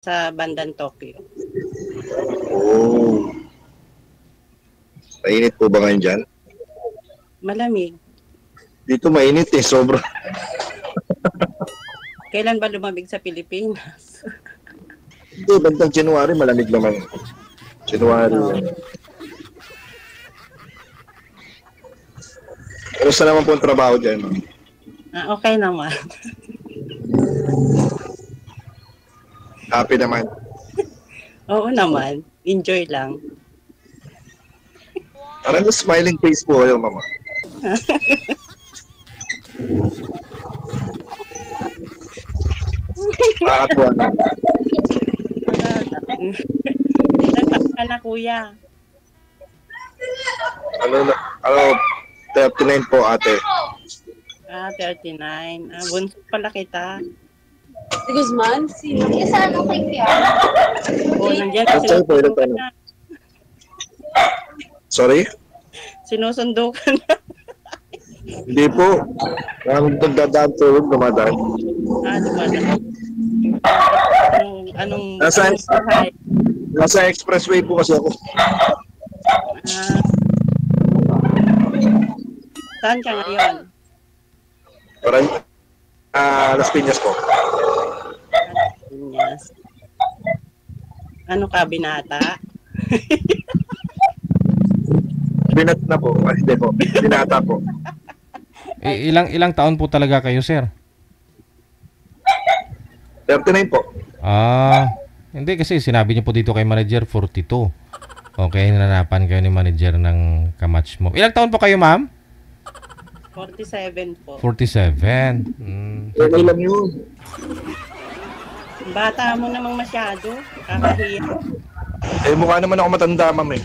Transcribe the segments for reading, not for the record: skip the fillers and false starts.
sa bandang Tokyo. Oh. Mainit po ba ngayon dyan? Malamig. Dito mainit eh, sobra. Kailan ba lumamig sa Pilipinas? Hindi, bandang January, malamig naman. January. Oh. Pero saan naman po ang trabaho dyan? Okay naman. Happy naman. Oo naman. Enjoy lang. Parang smiling face po kayo, mama. Nakakatuwa na. Ilan taon ka na, kuya? Ano, 39 po ate. 39. Bunso pala kita. Si Guzman? Sino? Isa ano kay Kia? Nandiyan. Sorry po, ilan taon? Sorry? Sinusundo ka na. Hindi po. Ang nagdadaan tulog, dumadaan. Dumadaan. Anong Nasa- bahay? Nasa expressway po kasi ako. Saan ka ngayon? Parang, Las Piñas po. Yes. Ano ka, binata? Binat na po. Ay, hindi po. Binata po. Ilang taon po talaga kayo, sir? 39 po. Hindi kasi sinabi niyo po dito kay manager 42. Okay, nananapan kayo ni manager ng kamatch mo. Ilang taon po kayo, ma'am? 47 po. 47. Okay lang yun. Bata mo namang masyado. Kakahiya. Eh, mukha naman ako matanda, ma'am eh.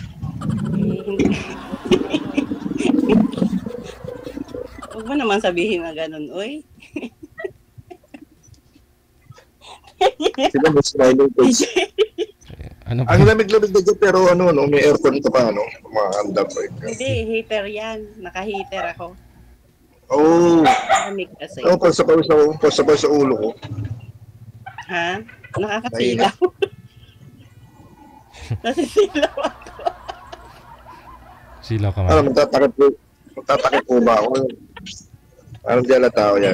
Huwag mo naman sabihin na ganun, uy. Sila may smiling face. Ano po? Ang lamig-lamig na dyan, pero may aircon ka pa, mga andam po. Hindi, heater yan. Naka-heater ako. Oh. Lamig kasi. Ako, pasabaw sa ulo ko. Ha? Nakakasilaw. Nasisilaw ako. Silaw ka, ma'am. Magtatakip po ba ako? Anong dyan na tao yan?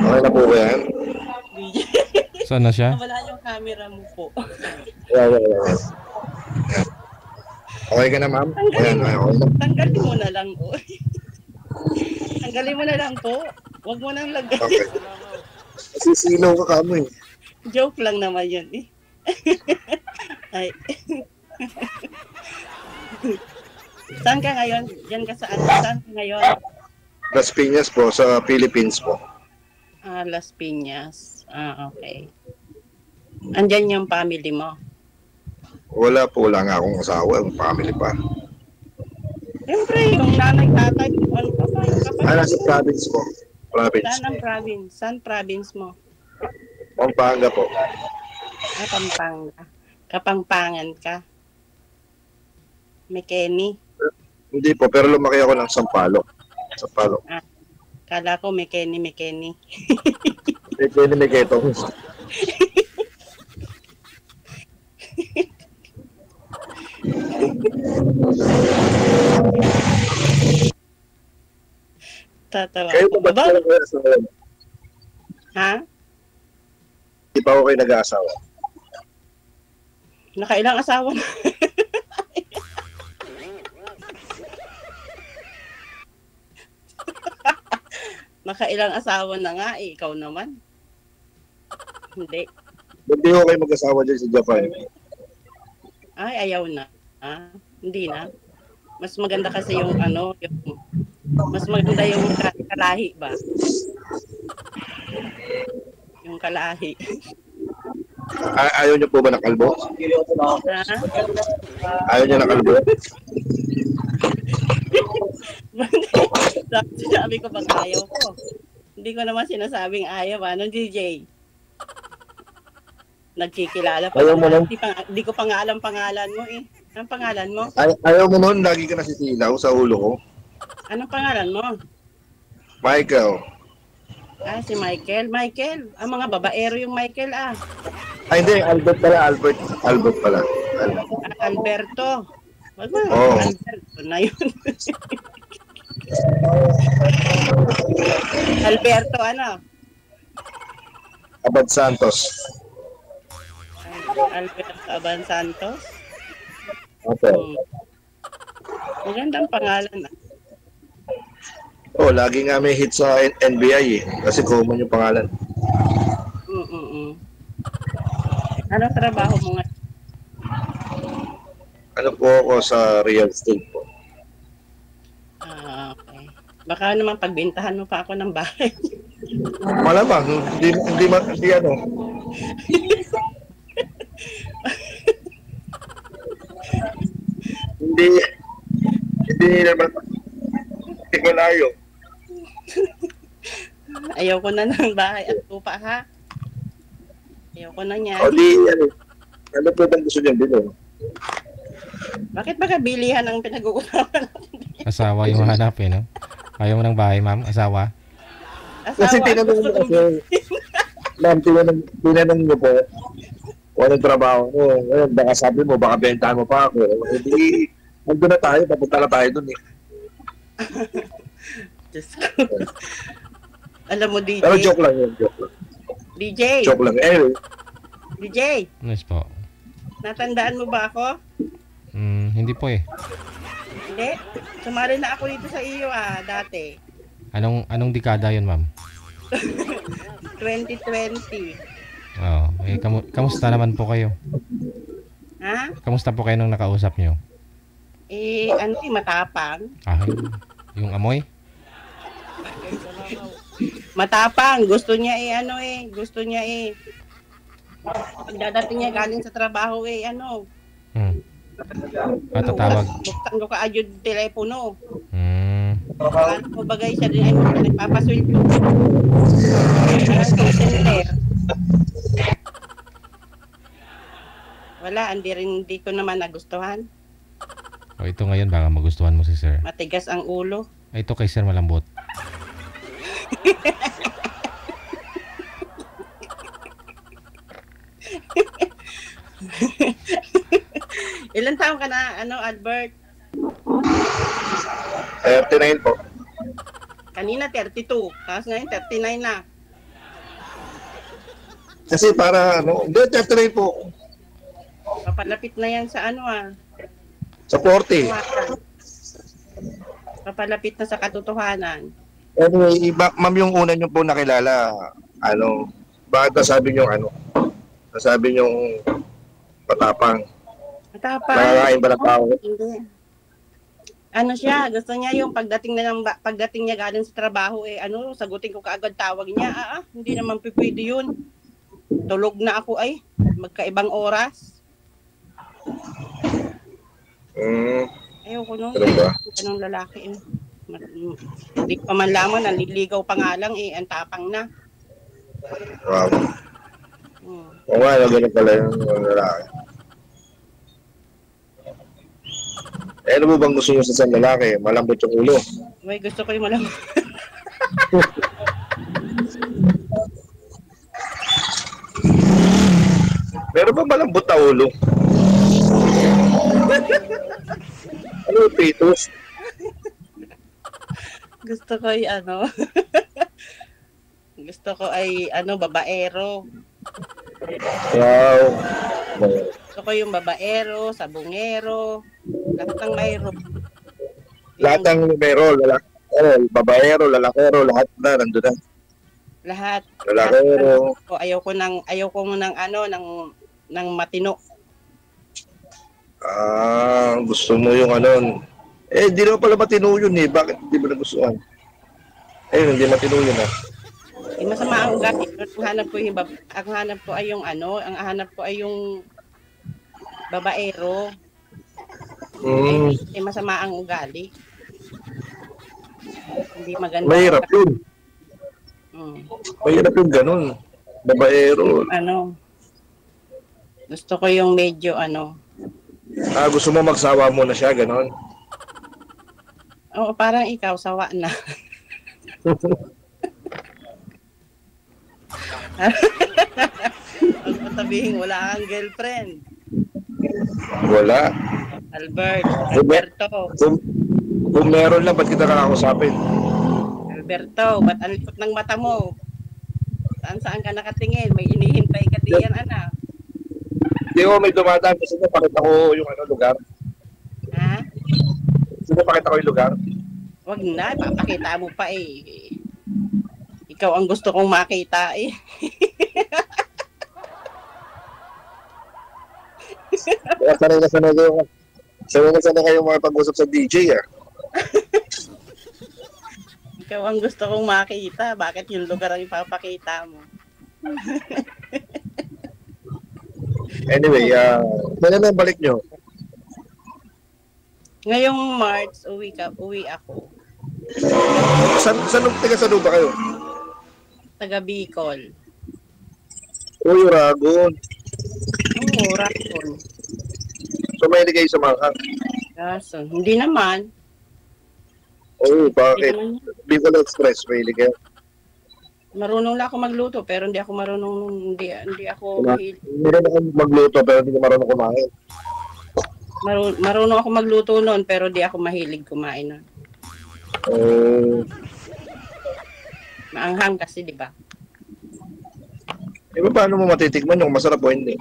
Okay na po ba yan? Saan na siya? Wala yung camera mo po. Yeah. Okay ka na, ma'am? Ayan, okay. Tanggalin mo na lang, uy. Tanggalin mo na lang po. Huwag mo nang lagay. Okay. Nasisilaw ka kamo eh. Joke lang naman yun eh. Ay. Saan ka ngayon? Diyan ka saan? Saan ka ngayon? Las Piñas po, sa Philippines po. Las Piñas. Okay. Andyan yung family mo? Wala nga akong asawa, ang family pa. Siyempre, yung nanay, tatay, ano ka pa? Nasa province po. Province. Saan ang province? Saan province mo? Pampanga po. Pampanga. Kapampangan ka. Mekeni. Hindi po, pero lumaki ako ng Sampaloc. Kala ko Mekeni. Pwede may keto. Tatawa Kayo ko. po ba talaga kayo asawa? Ha? Hindi pa ako kayo nag-aasawa. Nakailang asawa na? Nakailang asawa na nga eh. Ikaw naman. Hindi. Hindi ko kayo mag-asawa dyan sa Japan. Ay, ayaw na. Hindi na. Mas maganda kasi yung mas maganda yung kalahi ba? Yung kalahi. Ayaw niyo po ba ng kalbo? Ha? Ayaw niyo ng kalbo? Sabi ko bang ayaw ko. Hindi ko naman sinasabing ayaw. Ano, DJ? Nagkikilala pa. Ayaw mo lang? Hindi ko pa nga alam pangalan mo eh. Anong pangalan mo? Ayaw mo noon, lagi ka nasisilaw sa ulo ko. Anong pangalan mo? Michael. Ah, si Michael. Michael. Ang mga babaero yung Michael Ay, hindi. Albert pala. Albert. Albert pala. Albert. Alberto. Wag mo. Oo. Alberto na yun. Alberto ano? Abad Santos. Alberto Aban Santos. Okay. Magandang pangalan. Oh, lagi nga may hit sa NBI eh. Kasi common yung pangalan. Ano trabaho mo nga? Ano po ako sa real estate po. Okay. Baka naman pagbintahan mo pa ako ng bahay. Malamang, hindi ano. hindi naman. Hindi ko layo. Ayaw ko na ng bahay at lupa ha. Ayaw ko na niya. O di, ano po bang gusto niyo bilhin? Bakit ba kabilihan ang pinag-uusapan? Asawa yung hanap eh, no? Ayaw mo ng bahay, ma'am? Asawa? Kasi tinanong mo kasi, ma'am, tinanong niyo po, walang trabaho mo. Baka sabi mo, baka bentahan mo pa ako. Hindi, nandun na tayo, papunta na tayo dun eh. Diyos ko. Alam mo, DJ. Pero joke lang yun, joke lang. DJ. Joke lang. DJ. Yes po. Natandaan mo ba ako? Hindi po eh. Hindi. Sumali na ako dito sa iyo dati. Anong dekada yun, ma'am? 2020. Oo. Kamusta naman po kayo? Ha? Kamusta po kayo nung nakausap nyo? Matapang. Yung amoy? Matapang. Gusto niya Gusto niya pagdadating niya galing sa trabaho Tatawag. buksan ko kaagad telepono. Ano ko bagay siya din ay nagpapasweldo. Parang call center. Wala, hindi ko naman nagustuhan. O ito ngayon, baka magustuhan mo si sir. Matigas ang ulo. Ito kay sir malambot. Ilan taon ka na, Albert? 39 po. Kanina 32, tapos ngayon 39 na. Kasi para, hindi, 39 po. Papalapit na yan sa Sa 40. Papalapit na sa katotohanan. Anyway, ma'am, yung una nyo po nakilala, bakit nasabi nyo, nasabi nyo patapang? Matapang. Nakakain ba ng tao? Hindi. Siya, gusto niya yung pagdating niya galing sa trabaho, sagutin ko kaagad tawag niya. Hindi naman pwede yun. Tulog na ako magkaibang oras. Ayoko nun. Anong lalaki Hindi pa man lamang, naliligaw pa nga lang ang tapang na. Wow. Oo nga, ganun pala yung lalaki. Ano mo bang gusto nyo sa isang lalaki? Malambot yung ulo. Uy, gusto ko yung malambot. Meron ba malambot na ulo? Ano yung fetus? Gusto ko gusto ko ay babaero. Wow. Gusto ko yung babaero, sabungero, lahat ng mayro. Lahat ng meron, babaero, lalakero, lahat na nandun na. Lahat. Lalakero. Ayaw ko ng matino. Gusto mo yung di naman pala matino yun eh. Bakit hindi mo nagustuhan? Hindi matino yun Masama ang ugali. Ang hanap ko ay yung babaero. Masama ang ugali. Hindi maganda. Mahirap yun. Mahirap yun ganun. Babaero. Gusto ko yung medyo gusto mo magsawa muna siya, ganun? Oo, parang ikaw, sawa na. Huwag mo sabihin, wala kang girlfriend. Wala. Alberto. Kung meron lang, ba't kita kakakusapin? Alberto, ba't ang likot ng mata mo? Saan ka nakatingin? May inihintay ka diyan, anak. Hindi ko may dumadaan kasi napakita ko yung lugar. Ha? Sige, pakita ko yung lugar. Wag na, papakita mo pa eh. Ikaw ang gusto kong makita eh. Kaya sanay na kayo mga pag-usap sa DJ ah. Ikaw ang gusto kong makita. Bakit yung lugar ang ipapakita mo? Anyway, kailan na balik nyo? Ngayong March, uwi ako. Saan taga-saan ba kayo? Taga Bicol. Uy, Uragon. Oo, Rakon. So may kayo sa manghang? Kaso, hindi naman. Oo, bakit? Hindi naman. Bicol Express, may kayo. Marunong lang ako magluto, pero hindi ako marunong, hindi ako mahilig. Meron akong magluto, pero hindi ko marunong kumain. Marunong ako magluto noon, pero di ako mahilig kumain noon. Maanghang kasi, di ba? Paano mo matitikman yung masarap o hindi?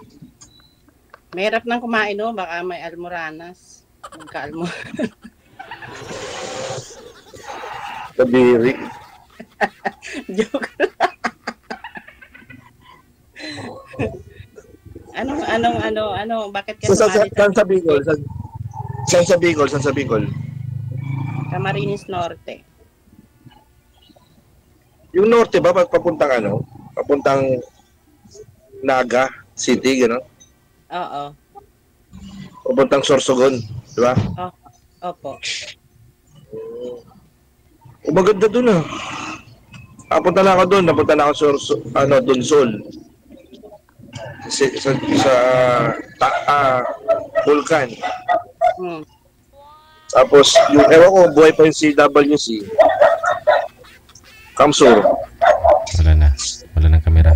Mahirap nang kumain, no? Baka may almoranas. Magka-almoranas. Kadiri. Joke. Bakit ka sumali Saan sa Bicol? Saan sa Bicol? Camarines Norte. Yung norte ba, papuntang papuntang Naga City, gano'n? Oo. Papuntang Sorsogon, di ba? Opo. Maganda dun ah. Napunta na ako dun, Dunsol. Sa Vulcan. Tapos, yung ewan ko, buhay pa yung CWC. Kamsur. Wala nang kamera.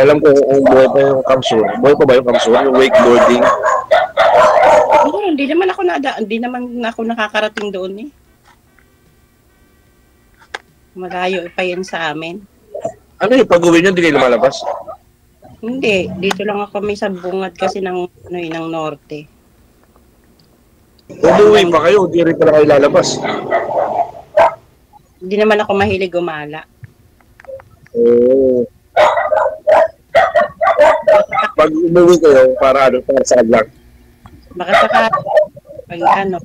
Alam ko kung buhay pa yung Kamsur. Buhay pa ba yung Kamsur? Yung wakeboarding? Hindi naman ako nakakarating doon eh. Malayo pa yun sa amin. Ano yung pag-uwi nyo, hindi kayo lumalabas? Hindi, dito lang ako may sabungad kasi ng norte. Umuwi pa kayo, hindi rin pala kayo lalabas. Hindi naman ako mahilig gumala. Pag umuwi kayo, para sa vlog. Baka saka, pinduin mo.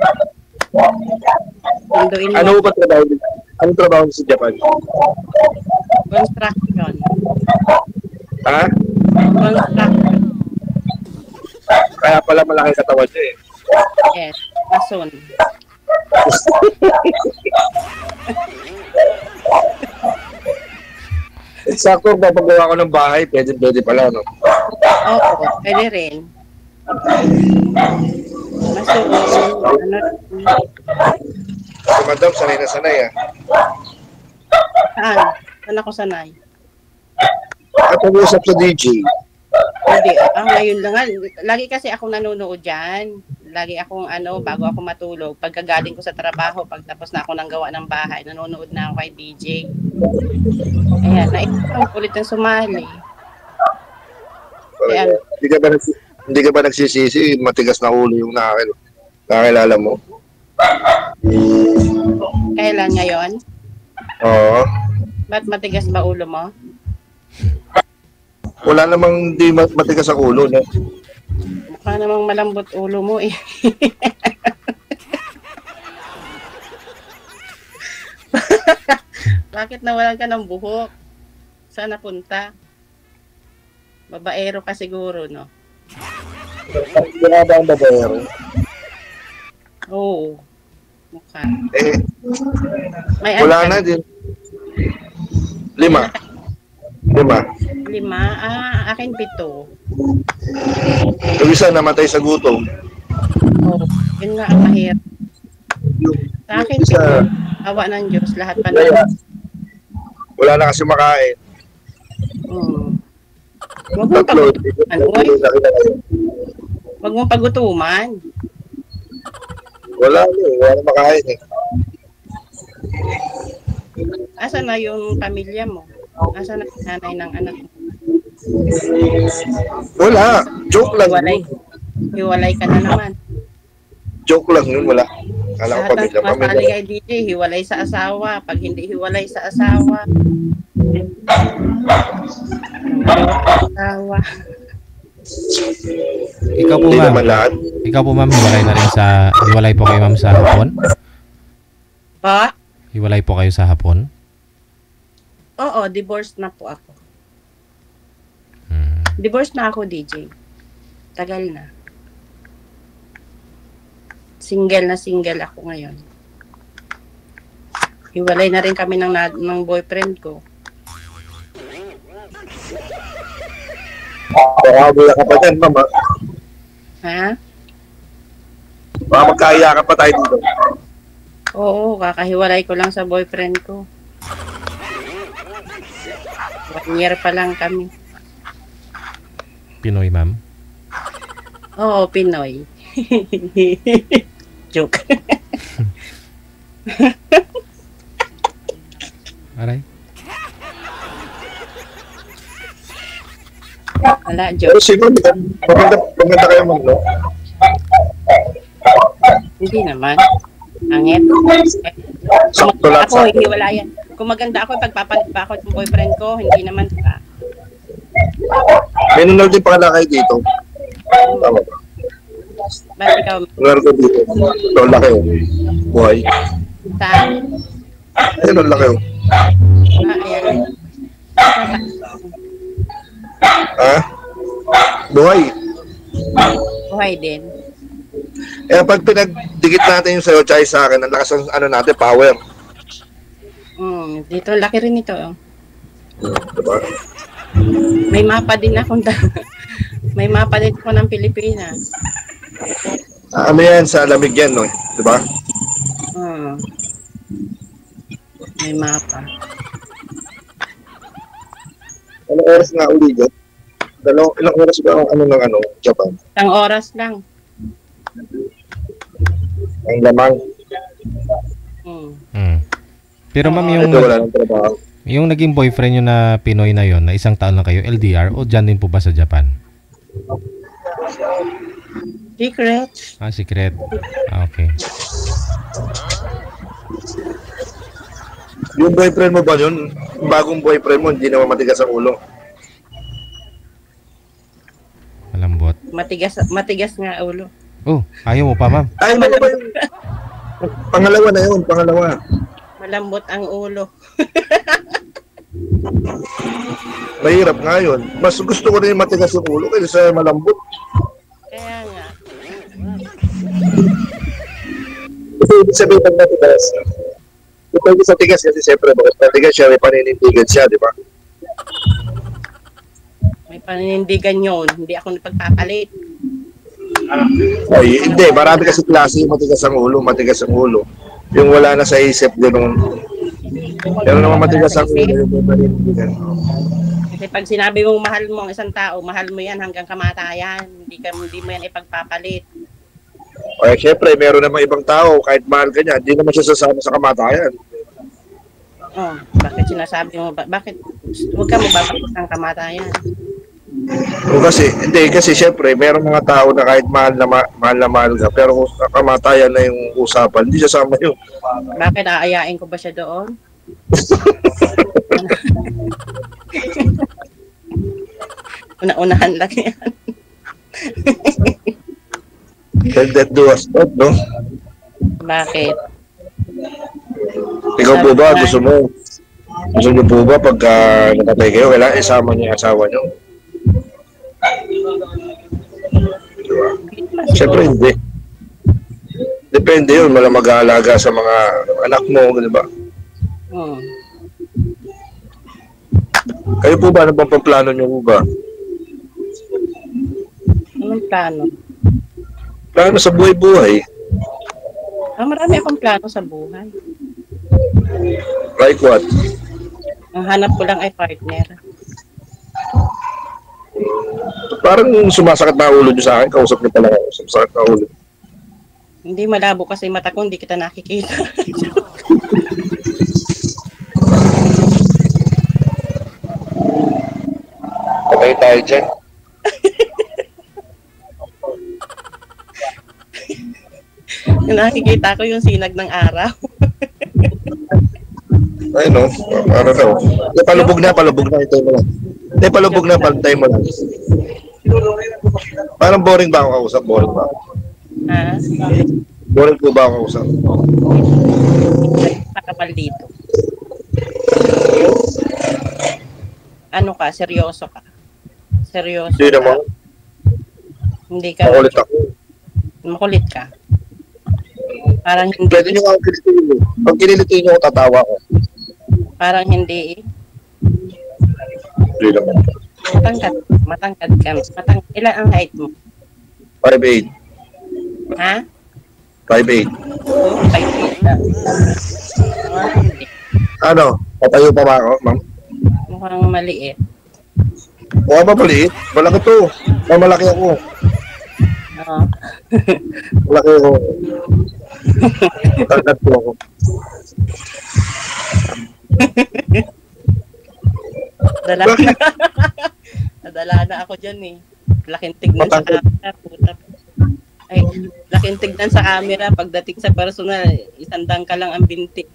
Ano ba trabaho niyo? Anong trabaho niyo sa Japan? Construction. Ha? Construction. Kaya pala malaki katawan niyo eh. Yes, mason. Sakto, papagawa ko ng bahay, pwede pala, no? Oo, pwede rin. Mason, Si Madam, sanay na sanay, ah. Saan? Saan ako sanay? At pag-uusap sa DJ, Hindi, ngayon lang. Lagi kasi akong nanonood dyan. Lagi akong bago ako matulog. Pagkagaling ko sa trabaho, pagtapos na ako ng gawa ng bahay, nanonood na ako kay DJ. Ayan, naisip ulit ng sumali. Ayan. hindi ka ba nagsisisi, matigas na ulo yung nakakilala mo? Kailan ngayon? Oo. Ba't matigas ba ulo mo? Wala namang di matigas ang ulo, no? Mukha namang malambot ulo mo eh. Bakit nawalan ka ng buhok? Saan napunta? Babaero ka siguro, no? Hindi nga ba ang babaero? Oo. Mukha. May Wala na din. 5. 5. Akin 7. Yung isa namatay sa gutom. Oh, yun nga ang mahirap. Sa akin, Isa, awa ng Diyos, lahat pa kaya, na. wala na kasi makain. Huwag mong Tatlo, pagutuman. Uy, huwag mong pagutuman. wala na makain eh. Asa na yung pamilya mo? Asa na yung nanay ng anak mo? Wala, joke lang Hiwalay. yun. Hiwalay ka na naman. Joke lang yun, wala. Kala ko Lahat ng pamilya. sumasali kay DJ, hiwalay sa asawa. Pag hindi hiwalay sa asawa, asawa. Ikaw po, Hindi ma'am. naman lahat. Ikaw po, ma'am, hiwalay po kayo, ma'am, sa hapon? Pa? Hiwalay po kayo sa hapon? Oo, divorced na po ako. Hmm. Divorced na ako, DJ. Tagal na. Single ako ngayon. Hiwalay na rin kami ng boyfriend ko. Baka ka pa dyan, mama. Ha? Baka magkaya ka pa tayo dito. Oo, kakahiwalay ko lang sa boyfriend ko. 1 year pa lang kami. Pinoy, ma'am? Oo, Pinoy. Joke. Aray? Wala, Pero joke. siguro, maganda kayo mag-no? Hindi naman. Angit. Sakto lang Ako, sa hiwalayan. Kung maganda ako, pagpapalit pa ako ng boyfriend ko, hindi naman pa. May nunal din pala kayo dito. Tama ba? Ba't ikaw, Nunal ko dito. Nunal laki oh. Buhay. saan? Ayun, nunal laki oh. Ayan. Ha? Buhay. Buhay din. Eh, pag pinagdikit natin yung sa'yo, tsaka sa akin, ang lakas ng ano natin, power. Dito, laki rin ito. Oh. Diba? May mapa din ako. May mapa din ako ng Pilipinas. Ano yan, sa lamig yan, no? Diba? May mapa. Anong oras nga uli dyan? Ilang oras ba ang Japan? Isang oras lang. Ang lamang. Hmm. Pero ma'am, Ito wala ng trabaho. yung naging boyfriend nyo na Pinoy na yon na isang taon lang kayo, LDR, o dyan din po ba sa Japan? Secret. Ah, secret. Ah, okay. Yung boyfriend mo ba yun? Yung bagong boyfriend mo, hindi naman matigas ang ulo. Malambot. Matigas nga ulo. Oh, ayaw mo pa, ma'am. Ay, ano ba yun? Pangalawa na yun, pangalawa. Malambot ang ulo. Mahirap nga yun. Mas gusto ko rin yung matigas yung ulo kaysa malambot. Kaya nga. Ito ibig sabihin pag matigas. Ito sa tigas kasi siyempre, bakit matigas siya, may paninindigan siya, di ba? May paninindigan yun. Hindi ako napagpapalit. Ay, hindi. Marami kasi klase yung matigas ang ulo. Yung wala na sa isip, gano'n. Pero naman matigas ang ulo, yung paninindigan. Kasi pag sinabi mong mahal mo ang isang tao, mahal mo yan hanggang kamatayan. Hindi mo yan ipagpapalit. Ay, syempre, meron namang ibang tao, kahit mahal ka niya, hindi naman siya sasama sa kamatayan. Oh, bakit sinasabi mo? Bakit? Huwag ka magbabakas ng kamatayan. O kasi syempre, meron mga tao na kahit mahal ka, pero kung kamatayan na yung usapan, hindi siya sama yun. Bakit aayain ko ba siya doon? Una-unahan lang yan. Let that do us not, no? Bakit? Ikaw po ba, gusto niyo po ba pagka nakatay kayo, kailangan isama niyo yung asawa niyo? Diba? Siyempre hindi. Depende yun, malang mag-aalaga sa mga anak mo, di ba? Kayo po ba, ano bang plano niyo po ba? Anong plano? Plano sa buhay-buhay. Marami akong plano sa buhay. Like what? Ang hanap ko lang ay partner. Parang sumasakit na ulo niyo sa akin. Kausap niyo pala ako. Sumasakit na ulo. Hindi malabo kasi mata ko, hindi kita nakikita. Patay tayo dyan. Nakikita ko yung sinag ng araw. Ay, no. Ano daw? Palubog na. Ito mo lang. Hindi, palubog na. Pantay mo lang. Parang boring ba ako kausap? Boring ba ako? Ha? Boring po ba ako kausap? Nakapal dito. Ano ka? Seryoso ka? Seryoso Hindi ka? naman. Hindi ka? Makulit ako. Makulit ka? Parang hindi. Pwede nyo ako kililitin. Pag kililitin nyo, tatawa ko. Parang hindi eh. Hindi naman. Matangkad ka. Ilan ang height mo? 5'8". Ha? 5'8". Oo, 5'8 na. Hindi. Ano? Patayo pa ba ako, ma'am? Mukhang maliit. Mukha ba maliit? Malaki to. Malaki ako. Oo. Malaki ako. Tagat po ako. Nadala na ako dyan eh. Laking tignan sa camera. Puta. Ay, laking tignan sa camera. Pagdating sa personal, isandang ka lang ang binti.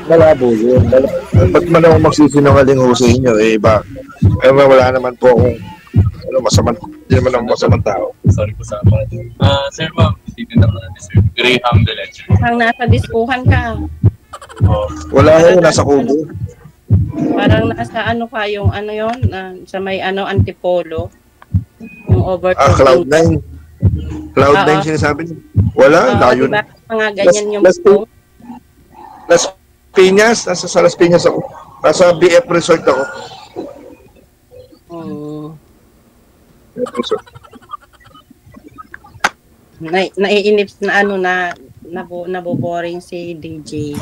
Malabo yun. Ba't man ako magsisinungaling ho sa inyo? Eh, ba? Eh, wala naman po akong masamang, hindi naman ako masamang tao. Sorry po sa mga ito. Sir, ma'am, dito naman natin, sir. Graham de Leche. Mukhang nasa diskuhan ka. Wala yun, nasa kubo. Parang nasa ano ka, yung ano yun, sa may ano, antipolo. Yung overthinking. Cloud9. Cloud9 sinasabi niyo. Wala, layo diba? na. Mga ganyan yung Las Piñas, sa Las Piñas ako. Nasa BF Resort ako. BF Resort. Naiinip na ano na naboboring si DJ.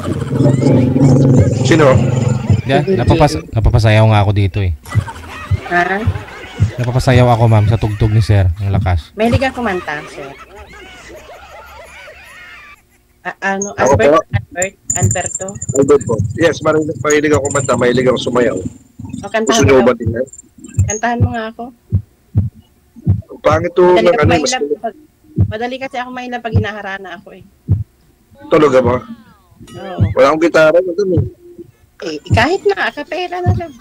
Sino? Yeah, napapasayaw nga ako dito eh. Ha? Napapasayaw ako, ma'am, sa tugtog ni sir. Ang lakas. Mahilig ka kumanta, sir. Ako po? Alberto? Alberto. Yes, mahilig ako kumanta, mahilig ako sumayaw. O, Gusto nyo ba tingnan? kantahan mo nga ako. Pangit to ng ano, mas Madali kasi ako mahilap pag hinaharana ako eh. tulog ba? Oo. Wala akong gitara. Kahit na, akapela na lang.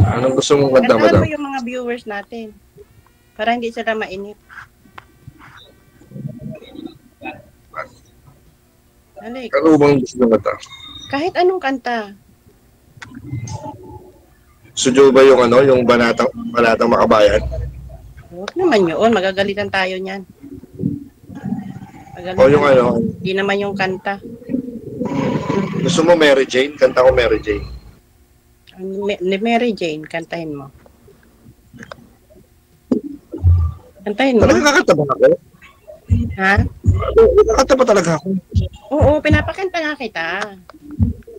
Anong gusto mong kanta, Kantahan madam? mo yung mga viewers natin. Para hindi sila mainip. Alik, Ano bang gusto mong kanta? kahit anong kanta. Sudyo ba yung ano, yung banatang makabayan? Huwag naman yun, magagalitan tayo niyan. O yung ano, Hindi naman yung kanta. gusto mo Mary Jane? Kanta ko Mary Jane. Ni Mary Jane, kantahin mo. Kantahin mo. Talaga kakanta ba ako? Ha? Kakanta ba talaga ako? Oo, pinapakanta nga kita.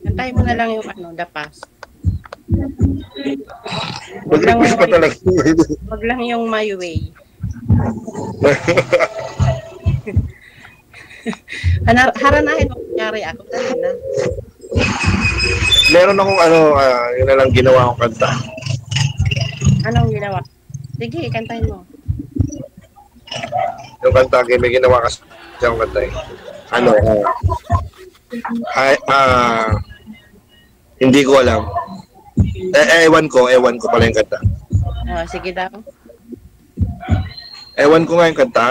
Kantahin mo na lang yung ano, The Past. Mag-request pa talaga. Wag lang yung My Way. Haranahin mo kunyari ako. Dali na. Meron akong ano, yun na lang ginawa kong kanta. Anong ginawa? Sige, kantahin mo. Yung kanta, may ginawa kasi akong kanta eh. Ano, hindi ko alam. Ewan ko pala yung kanta. Oh, sige daw. Ewan ko nga yung kanta.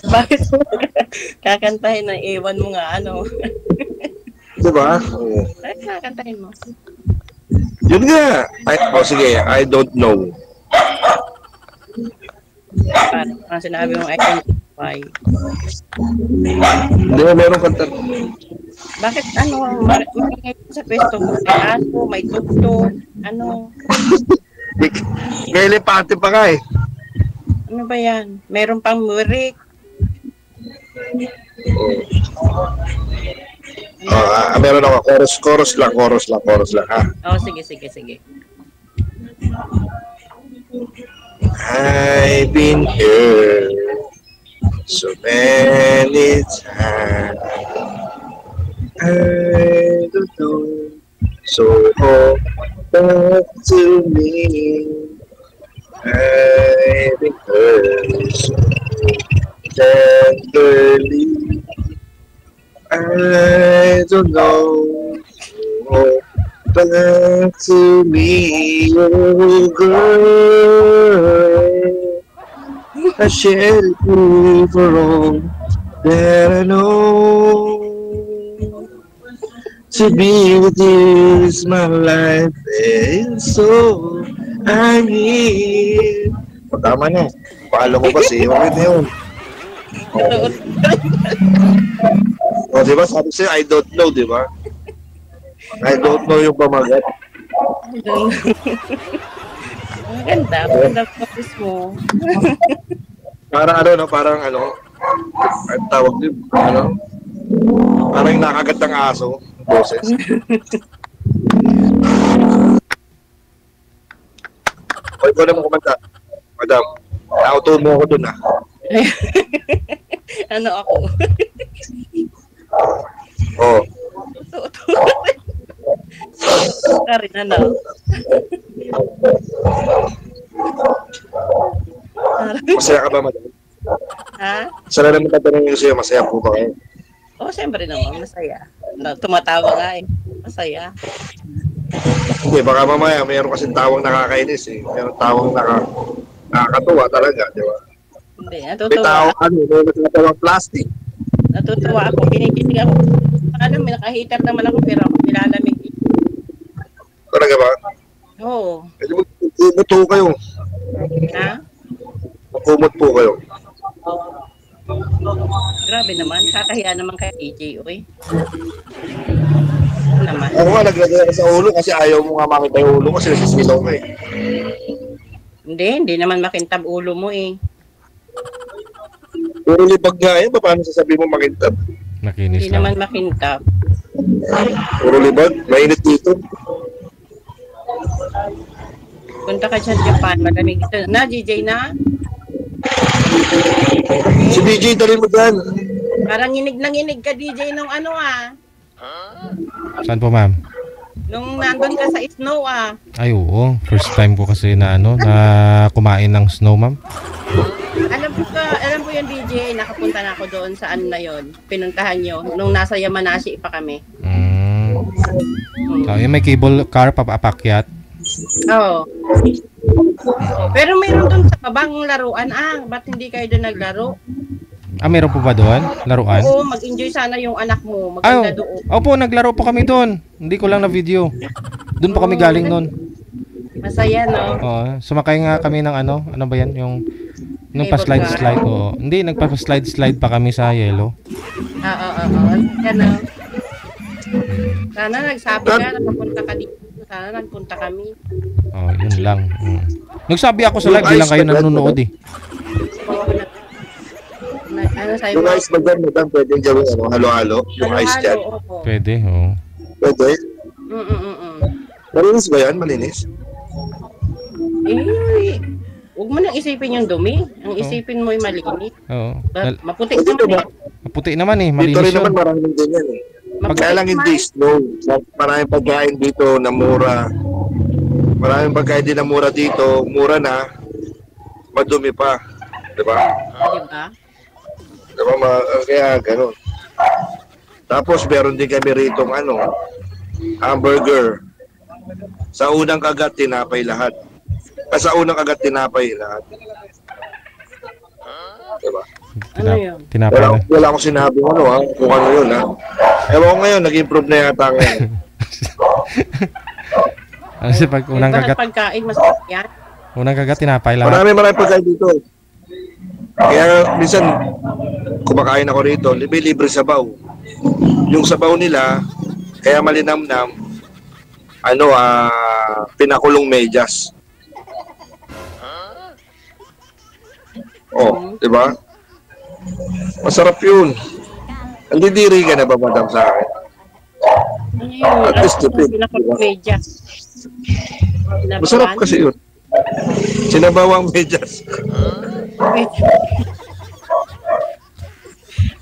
Bakit mo kakantahin na ewan mo nga ano? Diba? Oo. Bakit kakantahin mo? Yun nga. Sige, I don't know. Parang sinabi mo identify. Hindi, meron kanta. Bakit ano, maringay sa pwesto mo? May aso, may tugtog, ano? May elepante pa nga eh. Ano ba yan? Meron pang murik. Meron ako. Chorus lang, ha? Oh, sige. I've been here so many times. I don't know. So hold back to me. I've been hurt so tenderly. I don't know. Hold back to me, oh girl. I shed you for all that I know. To be with you is my life, and so I'm here. Tama na. Paalo mo kasi, okay na yun. O, di ba? Sabi sa'yo, I don't know, di ba? I don't know yung pamagat. Ang ganda focus mo. Parang ano, ang tawag din, parang yung nakagat ng aso, boses. O, ikaw naman kumanta. Madam, nauto mo ako dun, Ano ako? Oo. Ka rin, ano? Masaya ka ba, madam? Ha? Sana naman tatanungin ko sa'yo, masaya po ba kayo? Oh, siyempre naman, masaya. Tumatawa nga eh. Masaya. Hindi, baka mamaya mayroon kasing tawang nakakainis eh. Mayroon tawang nakakatuwa talaga, di ba? Hindi, May natutuwa. tawang may natawang plastic. Natutuwa ako. Kinikilig ako. May nakahitar naman ako pero ako nilalamig. Talaga ba? Oo. Pwede magkumot po kayo. Ha? Magkumot po kayo. Grabe naman. Kakahiya naman kay DJ, oy. Ano naman? Ako nga, naglagay ako sa ulo kasi ayaw mo nga makita yung ulo kasi nasisilaw ka eh. Hindi naman makintab ulo mo eh. Puro libag nga yan, paano sasabihin mo makintab? Nakinis Hindi lang. naman makintab. Puro libag, mainit dito. Punta ka dyan Japan, malamig dito. Na, DJ na? Si DJ, dali mo dyan. Parang nginig ka DJ nung ano ah. Saan po, ma'am? Nung nandun ka sa snow ah. Ay, oo. First time ko kasi na kumain ng snow, ma'am. Alam ko yung DJ, nakapunta na ako doon sa ano na yon. Pinuntahan nyo, nung nasa Yamanashi pa kami. So, yung may cable car papakyat. Oo. Pero mayroon doon sa kabang laruan ba't hindi kayo doon naglaro? Meron po ba doon? Laruan? Oo, mag-enjoy sana yung anak mo. Maganda doon. Opo, naglaro po kami doon. Hindi ko lang na video. Doon po kami galing noon. Masaya, no? Oo, sumakay nga kami ng ano ba yan? Yung nung Cable pa-slide. Oo. Hindi, nagpa-slide pa kami sa yellow. Oo. Yan, no? Sana nagsabi ka, nakapunta ka dito. Sana nagpunta kami. Yun lang. Nagsabi ako sa live, di lang kayo nanonood eh. Ano sa'yo? Yung ice bag madam, pwede gawin halo-halo, yung ice dyan. Pwede, oo. Pwede? Malinis ba yan? Malinis? Huwag mo nang isipin yung dumi. Ang isipin mo ay malinis. Oo. Maputi naman eh. Maputi naman eh, Dito malinis rin naman yun. maraming ganyan eh. Maputi Kaya lang hindi snow. Maraming pagkain dito na mura. Maraming pagkain din na mura dito. Mura na. Madumi pa. Diba? Diba? Diba? Kaya ganun. Tapos meron din kami rito hamburger. Sa unang kagat, tinapay lahat. Sa unang kagat, tinapay lahat. Diba? Ano yun? Tinapay na. Wala akong sinabi kung ano yun Ewan ko ngayon, nag-improve na yata ngayon. Kasi pag unang kagat, Pagkain, masarap yan. unang kagat, tinapay lahat. Marami pagkain dito. Kaya minsan, kumakain ako rito, libre sabaw. Yung sabaw nila, kaya malinamnam, pinakulong medyas. Oh, di ba? Masarap yun. Nandidiri ka na ba, madam, sa akin? Ano yun? At least tipid. Pinaka-media. Masarap kasi yun. Sinabawang medyas.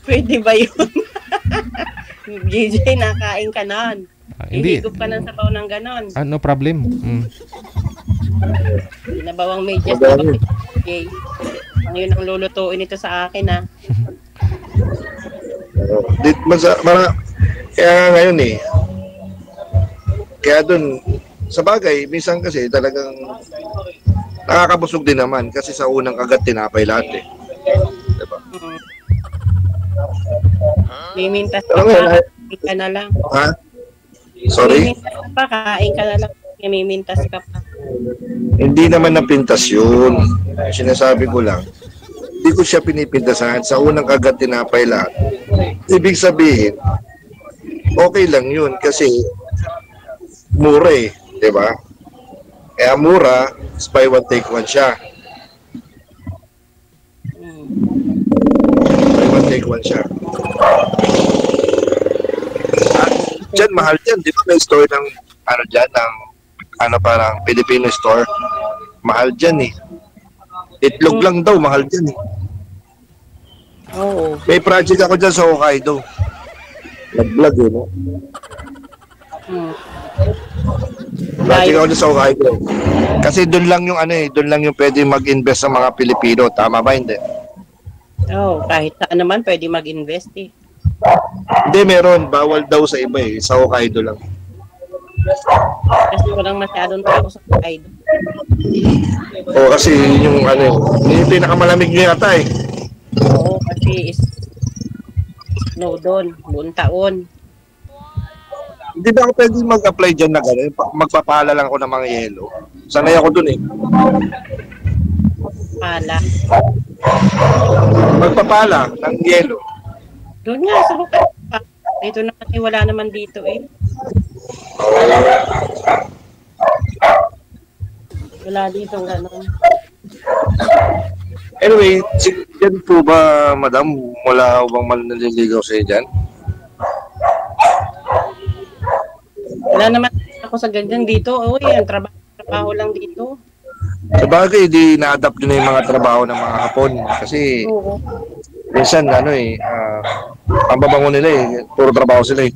Pwede ba yun? JJ, nakain ka nun. Hindi. Ihigop ka ng sabaw ng ganon. No problem. Pinabawang medyas na ba? Okay. Ang yun ang lulutuin ito sa akin, ha? Kaya ngayon eh. Kaya dun, sa bagay, minsan kasi talagang nakakabusog din naman kasi sa unang kagat tinapay lahat eh. Diba? Mimintas Pero ka ngayon, pa, kain ka na lang. Ha? Sorry? Mimintas ka pa, kain ka na lang. Mimintas ka pa. Hindi naman napintas yun. Sinasabi ko lang, hindi ko siya pinipintasan. Sa unang kagat tinapay lahat. Ibig sabihin, okay lang yun kasi mura eh. Diba? Kaya mura, is buy one take one siya. Buy one take one siya. Diyan, mahal dyan. Di ba may store ng, ano dyan, ng, ano parang Filipino store? Mahal dyan eh. Itlog lang daw, mahal dyan eh. Oo. May project ako dyan sa Hokkaido. Nag-vlog eh, no? Project ako dyan sa Hokkaido. Kasi doon lang yung ano eh, doon lang yung pwede mag-invest sa mga Pilipino. Tama ba, hindi? Oo, kahit saan naman pwede mag-invest eh. Hindi, meron. Bawal daw sa iba eh. Sa Hokkaido lang. Kasi walang masyadong tao sa Hokkaido. O kasi yung ano yung pinakamalamig nyo yata eh. Oo, kasi is snow doon, buong taon. Hindi ba ako pwede mag-apply dyan na gano'n? Magpapala lang ako ng mga yelo. Sanay ako dun eh. Pala. Magpapala ng yelo. Doon nga sa Hokkaido pa. Dito naman eh, wala naman dito eh. Wala dito gano'n. Anyway, dyan po ba, madam, wala bang naliligaw sa'yo dyan? Wala naman ako sa ganyan dito. Uy, ang trabaho lang dito. Sa bagay, di na-adapt nyo na yung mga trabaho ng mga Hapon. Kasi Oo. minsan, ano eh, ang babango nila eh, puro trabaho sila eh.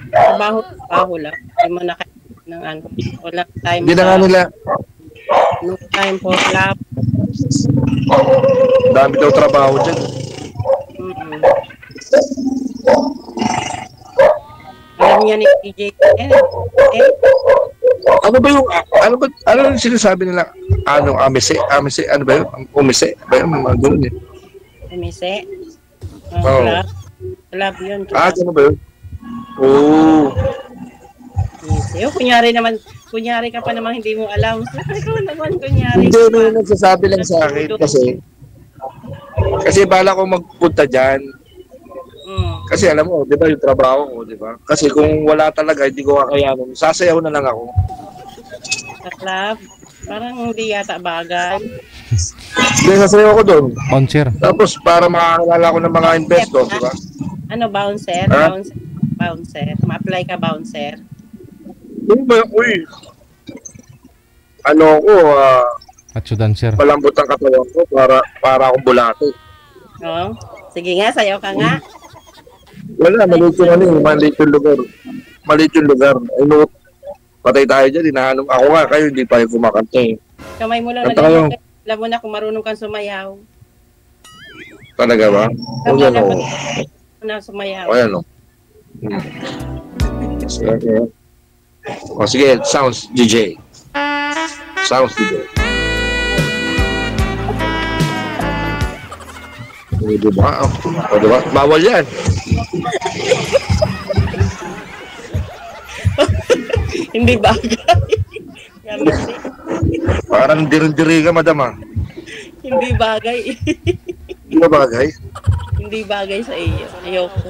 Trabaho lang. Hindi mo na kaya ng ano. Walang time Hindi na nga nila, no time for love. dami daw trabaho dyan. Alam niya ni DJ. Ano ba yung sinasabi nila? Anong amise, ano ba yun? Umise, ba yun? Mga ganun eh. Umise. Oo. Love yun. Ano ba yun? Oo. Umise. Kunyari ka pa naman hindi mo alam. Ikaw naman, kunyari. Hindi, may nagsasabi lang sa akin kasi bala ko magpunta dyan. Kasi alam mo, di ba yung trabaho ko, di ba? Kasi kung wala talaga, hindi ko kakayanin. Sasayaw na lang ako. Sa club, parang hindi yata bagay. Hindi, sasayaw ako doon. Bouncer. Tapos para makakilala ko ng mga investor, di ba? Ano, bouncer? Ha? Bouncer. Ma-apply ka, bouncer. Hindi ba, uy. Ano ko, Macho dancer. palambot ang katawan ko para akong bulate. Oo. Sige nga, sayaw ka nga. Wala, maliit yung ano, maliit yung lugar. Maliit yung lugar. Ay, no, patay tayo dyan, hinahanap. Ako nga, kayo hindi pa yung kumakanta eh. Kamay mo lang Kanta kayo. alam mo na kung marunong kang sumayaw. Talaga ba? O Kamay yan lang o. na sumayaw. O yan o. Sige. O sige, sounds DJ. Sounds DJ. O diba? O diba? Bawal yan. Hindi bagay. Yan kasi. Parang dirin-diri ka, madam ah. Hindi bagay. Hindi ba bagay? Hindi bagay sa iyo. Ayoko.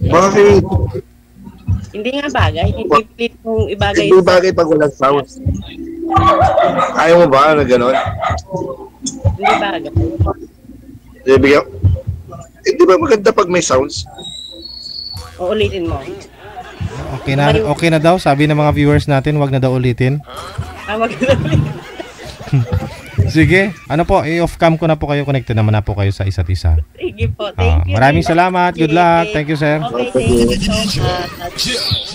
Bakit? Hindi nga bagay. Hindi pilit mong ibagay. Hindi bagay pag walang sounds. Ayaw mo ba na gano'n? Hindi bagay. Hindi ba maganda pag may sounds? Uulitin mo. Okay na daw, sabi ng mga viewers natin, wag na daw ulitin. Mag-ulit. Sige, ano po, i-off cam ko na po kayo, connected naman na po kayo sa isa't isa. Sige po, thank you. Maraming salamat, good luck, thank you sir. Okay, thank you so much.